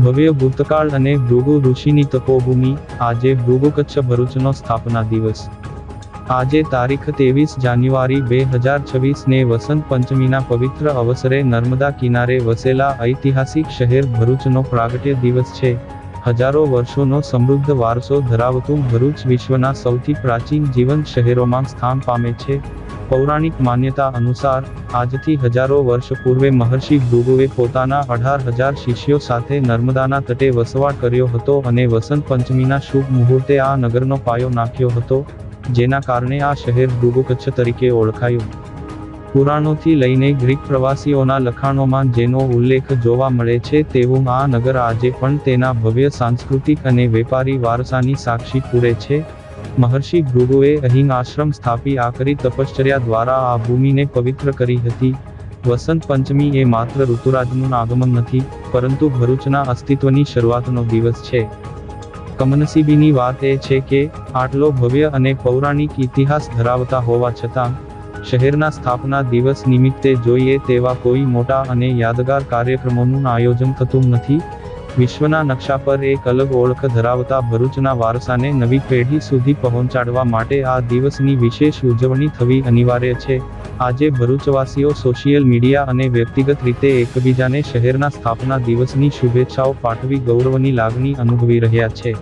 ભવ્ય ભૂતકાળ અને ભૃગુ ઋષિની તપોભૂમિ, આજે ભૃગુ કચ્છ ભરૂચનો સ્થાપના દિવસ। આજે તારીખ 23 જાન્યુઆરી 2026 ને વસંત પંચમીના પવિત્ર અવસરે નર્મદા કિનારે વસેલા ઐતિહાસિક શહેર ભરૂચનો પ્રાગટ્ય દિવસ છે। હજારો વર્ષોનો સમૃદ્ધ વારસો ધરાવતું ભરૂચ વિશ્વના સૌથી પ્રાચીન જીવંત શહેરોમાં સ્થાન પામે છે। પૌરાણિક માન્યતા અનુસાર, આજથી હજારો વર્ષ પૂર્વે મહર્ષિ ભૃગુએ પોતાના 18,000 શિષ્યો સાથે નર્મદાના તટે વસવાટ કર્યો હતો અને વસંત પંચમીના શુભ મુહૂર્તે આ નગરનો પાયો નાખ્યો હતો, જેના કારણે આ શહેર ભૃગુ કચ્છ તરીકે ઓળખાયું। પુરાણોથી લઈને ગ્રીક પ્રવાસીઓના લખાણોમાં જેનો ઉલ્લેખ જોવા મળે છે તેવું આ નગર આજે પણ તેના ભવ્ય સાંસ્કૃતિક અને વેપારી વારસાની સાક્ષી પૂરે છે। મહર્ષિ ભૃગુએ અહીં આશ્રમ સ્થાપી આકરી તપશ્ચર્યા દ્વારા આ ભૂમિને પવિત્ર કરી હતી। વસંત પંચમી એ માત્ર ઋતુરાજનું આગમન નથી, પરંતુ ભરૂચના અસ્તિત્વની શરૂઆતનો દિવસ છે। કમનસીબીની વાત એ છે કે, આટલો ભવ્ય અને પૌરાણિક ઇતિહાસ ધરાવતા હોવા છતાં, શહેરના સ્થાપના દિવસ નિમિત્તે જોઈએ તેવા કોઈ મોટા અને યાદગાર કાર્યક્રમોનું આયોજન થતું નથી। વિશ્વના નકશા પર એક અલગ ઓળખ ધરાવતા ભરૂચના વારસાને નવી પેઢી સુધી પહોંચાડવા માટે આ દિવસની વિશેષ ઉજવણી થવી અનિવાર્ય છે। આજે ભરૂચવાસીઓ સોશિયલ મીડિયા અને વ્યક્તિગત રીતે એકબીજાને શહેરના સ્થાપના દિવસની શુભેચ્છાઓ પાઠવી ગૌરવની લાગણી અનુભવી રહ્યા છે।